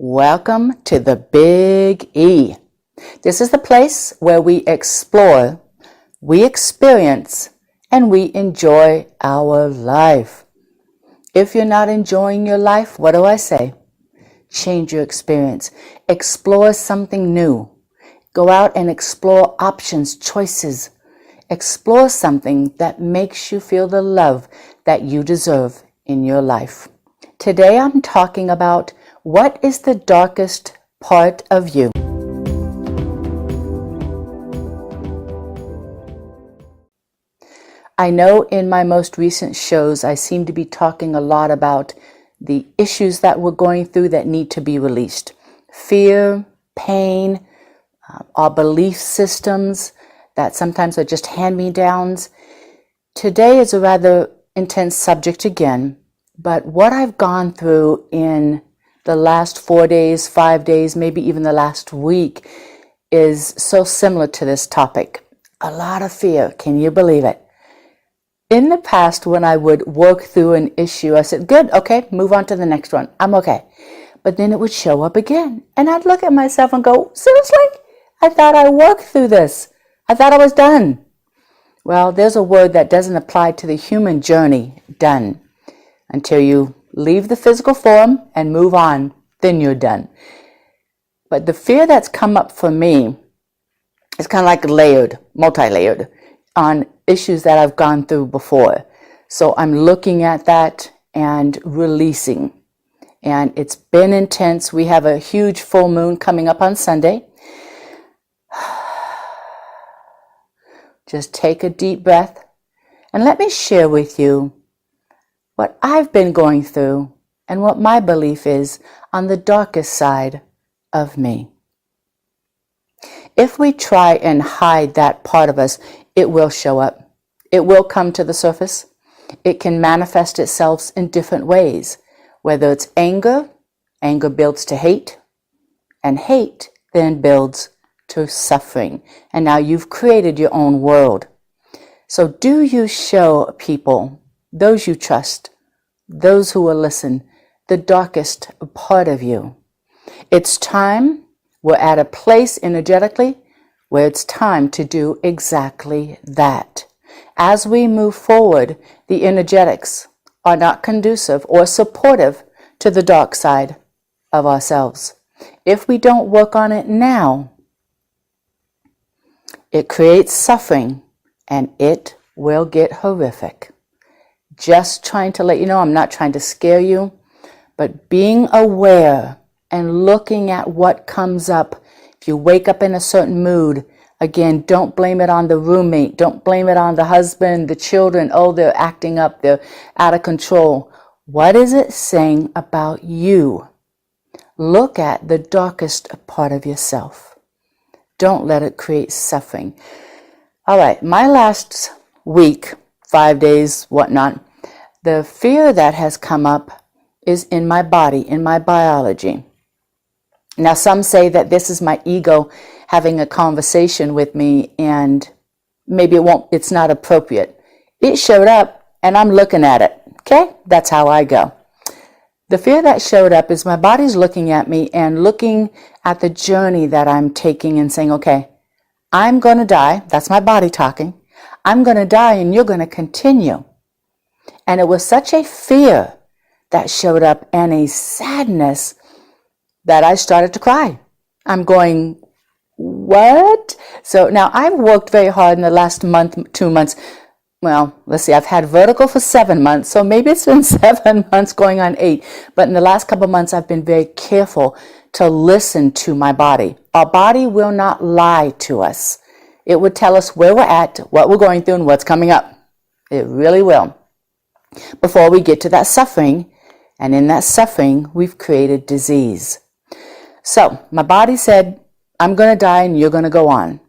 Welcome to the Big E. This is the place where we explore, we experience, and we enjoy our life. If you're not enjoying your life, what do I say? Change your experience. Explore something new. Go out and explore options, choices. Explore something that makes you feel the love that you deserve in your life. Today I'm talking about what is the darkest part of you? I know in my most recent shows I seem to be talking a lot about the issues that we're going through that need to be released. Fear, pain, our belief systems that sometimes are just hand-me-downs. Today is a rather intense subject again, but what I've gone through in the last 4 days, 5 days, maybe even the last week is so similar to this topic. A lot of fear. Can you believe it? In the past, when I would work through an issue, I said, good, okay, move on to the next one. I'm okay. But then it would show up again. And I'd look at myself and go, seriously? I thought I worked through this. I thought I was done. Well, there's a word that doesn't apply to the human journey, done. Until you leave the physical form and move on, then you're done. But the fear that's come up for me is kind of like layered, multi-layered on issues that I've gone through before. So I'm looking at that and releasing. And it's been intense. We have a huge full moon coming up on Sunday. Just take a deep breath and let me share with you what I've been going through and what my belief is on the darkest side of me. If we try and hide that part of us, it will show up. It will come to the surface. It can manifest itself in different ways, whether it's anger. Anger builds to hate, and hate then builds to suffering. And now you've created your own world. So do you show people, those you trust, those who will listen, the darkest part of you? It's time. We're at a place energetically where it's time to do exactly that. As we move forward, the energetics are not conducive or supportive to the dark side of ourselves. If we don't work on it now, it creates suffering and it will get horrific. Just trying to let you know, I'm not trying to scare you, but being aware and looking at what comes up. If you wake up in a certain mood, again, don't blame it on the roommate. Don't blame it on the husband, the children. Oh, they're acting up. They're out of control. What is it saying about you? Look at the darkest part of yourself. Don't let it create suffering. All right, my last week, 5 days, whatnot, the fear that has come up is in my body, in my biology. Now, some say that this is my ego having a conversation with me and maybe it's not appropriate. It showed up and I'm looking at it. Okay, that's how I go. The fear that showed up is my body's looking at me and looking at the journey that I'm taking and saying, okay, I'm going to die. That's my body talking. I'm going to die and you're going to continue. And it was such a fear that showed up and a sadness that I started to cry. I'm going, what? So now I've worked very hard in the last month, 2 months. Well, let's see, I've had vertigo for 7 months, so maybe it's been 7 months going on 8. But in the last couple of months, I've been very careful to listen to my body. Our body will not lie to us. It would tell us where we're at, what we're going through, and what's coming up. It really will. Before we get to that suffering, and in that suffering, we've created disease. So my body said, I'm going to die and you're going to go on.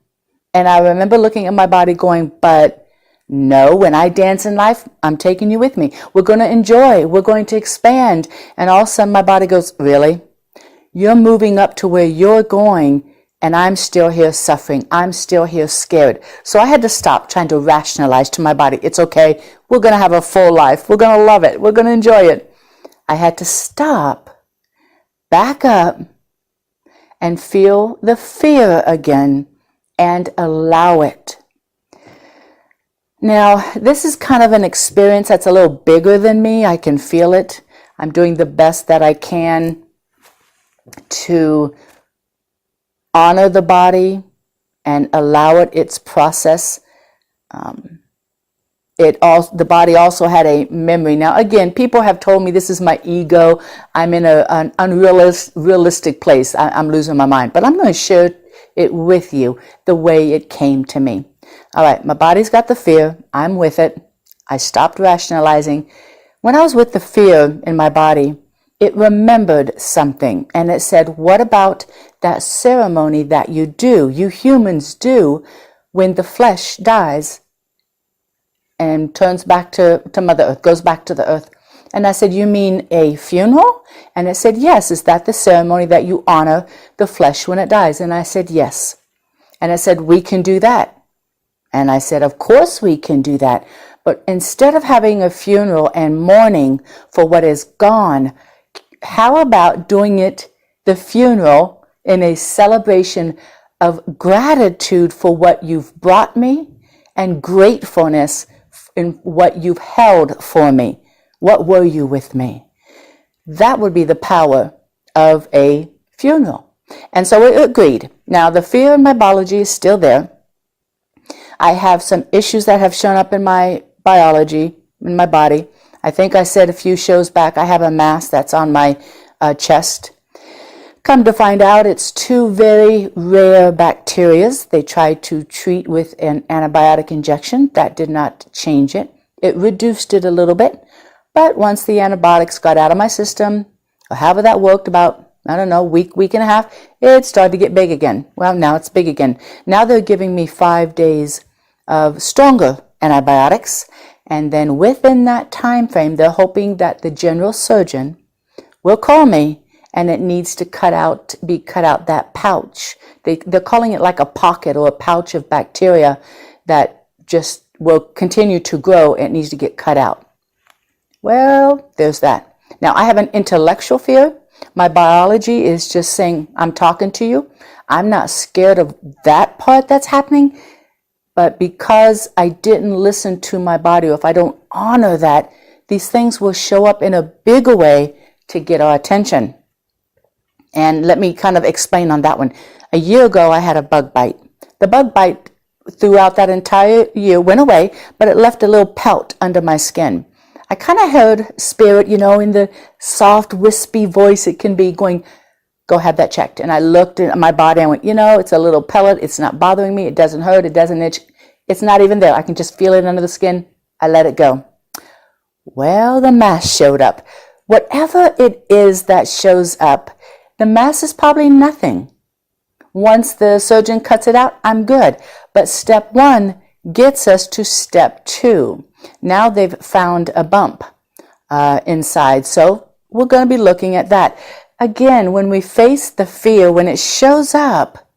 And I remember looking at my body going, but no, when I dance in life, I'm taking you with me. We're going to enjoy. We're going to expand. And all of a sudden my body goes, really? You're moving up to where you're going and I'm still here suffering. I'm still here scared. So I had to stop trying to rationalize to my body, it's okay. We're going to have a full life. We're going to love it. We're going to enjoy it. I had to stop back up and feel the fear again and allow it. Now, this is kind of an experience that's a little bigger than me. I can feel it. I'm doing the best that I can to honor the body and allow it its process. The body also had a memory. Now, again, people have told me this is my ego. I'm in an unrealistic place. I'm losing my mind. But I'm going to share it with you the way it came to me. All right, my body's got the fear. I'm with it. I stopped rationalizing. When I was with the fear in my body, it remembered something. And it said, what about that ceremony that you humans do, when the flesh dies and turns back to Mother Earth, goes back to the earth? And I said, you mean a funeral? And it said, yes. Is that the ceremony that you honor the flesh when it dies? And I said, yes. And it said, we can do that. And I said, of course we can do that. But instead of having a funeral and mourning for what is gone, how about doing the funeral in a celebration of gratitude for what you've brought me and gratefulness in what you've held for me? What were you with me? That would be the power of a funeral. And so we agreed. Now, the fear in my biology is still there. I have some issues that have shown up in my biology, in my body. I think I said a few shows back, I have a mass that's on my chest. Come to find out, it's 2 very rare bacterias. They tried to treat with an antibiotic injection. That did not change it. It reduced it a little bit. But once the antibiotics got out of my system, or however that worked, about, I don't know, week and a half, it started to get big again. Well, now it's big again. Now they're giving me 5 days of stronger antibiotics. And then within that time frame, they're hoping that the general surgeon will call me, and it needs to be cut out that pouch. They're calling it like a pocket or a pouch of bacteria that just will continue to grow. It needs to get cut out. Well, there's that. Now, I have an intellectual fear. My biology is just saying, I'm talking to you. I'm not scared of that part that's happening. But because I didn't listen to my body, or if I don't honor that, these things will show up in a bigger way to get our attention. And let me kind of explain on that one. A year ago, I had a bug bite. The bug bite throughout that entire year went away, but it left a little pelt under my skin. I kind of heard spirit, in the soft, wispy voice it can be going, go have that checked. And I looked at my body and went, it's a little pellet. It's not bothering me. It doesn't hurt. It doesn't itch. It's not even there. I can just feel it under the skin. I let it go. Well, the mass showed up. Whatever it is that shows up, the mass is probably nothing. Once the surgeon cuts it out, I'm good. But step 1 gets us to step 2. Now they've found a bump inside. So we're going to be looking at that. Again, when we face the fear, when it shows up,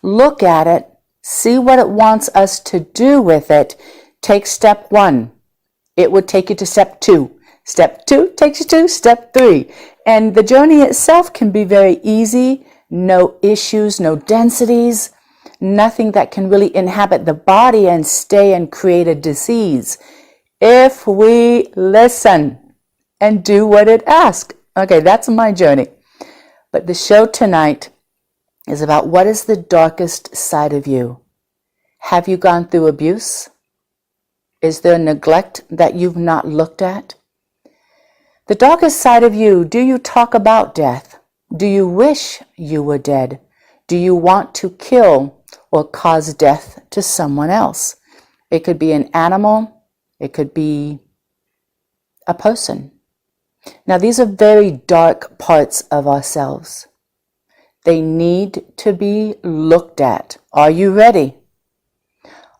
look at it, see what it wants us to do with it. Take step 1. It would take you to step 2. Step 2 takes you to step 3. And the journey itself can be very easy. No issues, no densities, nothing that can really inhabit the body and stay and create a disease. If we listen and do what it asks. Okay, that's my journey. But the show tonight is about what is the darkest side of you. Have you gone through abuse? Is there neglect that you've not looked at? The darkest side of you, do you talk about death? Do you wish you were dead? Do you want to kill or cause death to someone else? It could be an animal. It could be a person. Now, these are very dark parts of ourselves. They need to be looked at. Are you ready?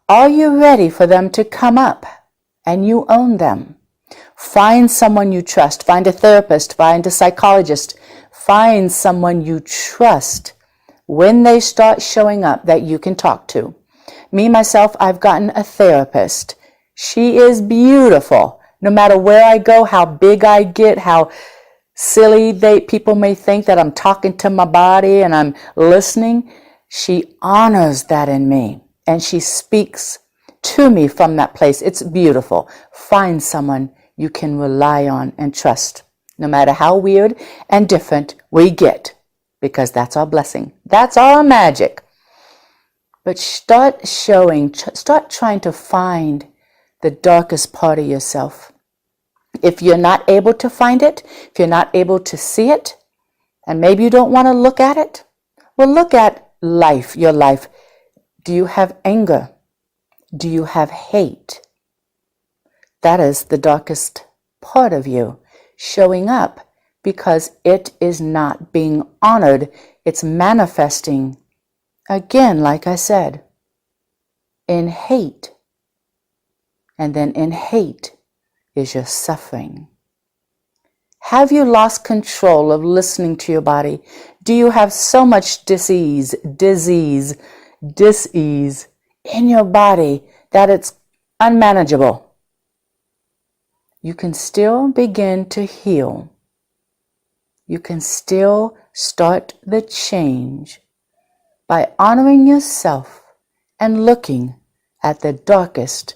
Are you ready for them to come up and you own them? Find someone you trust. Find a therapist. Find a psychologist. Find someone you trust when they start showing up that you can talk to. Me, myself, I've gotten a therapist. She is beautiful. No matter where I go, how big I get, how silly people may think that I'm talking to my body and I'm listening. She honors that in me, and she speaks to me from that place. It's beautiful. Find someone you can rely on and trust, no matter how weird and different we get, because that's our blessing. That's our magic. But start trying to find the darkest part of yourself. If you're not able to find it, if you're not able to see it, and maybe you don't want to look at it, well, look at life, your life. Do you have anger? Do you have hate? That is the darkest part of you showing up because it is not being honored. It's manifesting, again, like I said, in hate. And then in hate is your suffering. Have you lost control of listening to your body? Do you have so much disease in your body that it's unmanageable? You can still begin to heal. You can still start the change by honoring yourself and looking at the darkest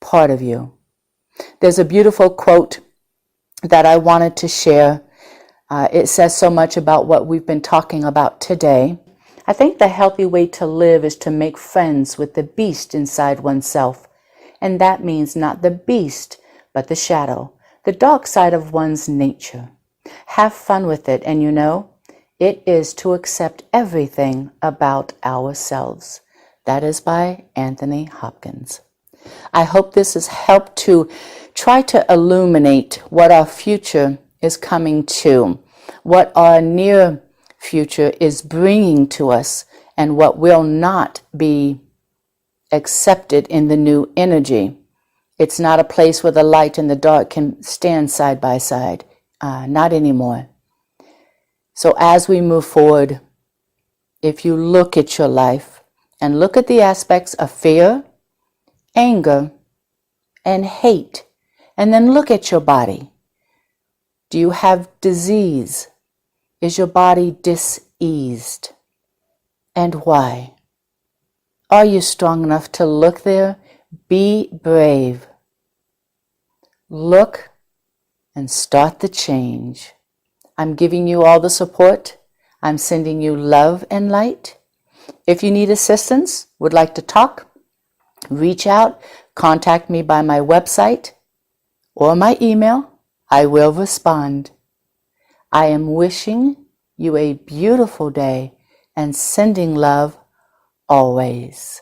part of you. There's a beautiful quote that I wanted to share. It says so much about what we've been talking about today. I think the healthy way to live is to make friends with the beast inside oneself. And that means not the beast, but the shadow, the dark side of one's nature. Have fun with it, and it is to accept everything about ourselves. That is by Anthony Hopkins. I hope this has helped to try to illuminate what our future is coming to, what our near future is bringing to us, and what will not be accepted in the new energy. It's not a place where the light and the dark can stand side by side. Not anymore. So as we move forward, if you look at your life and look at the aspects of fear, anger, and hate, and then look at your body. Do you have disease? Is your body diseased? And why? Are you strong enough to look there? Be brave. Look and start the change. I'm giving you all the support. I'm sending you love and light. If you need assistance, would like to talk, reach out, contact me by my website or my email. I will respond. I am wishing you a beautiful day and sending love always.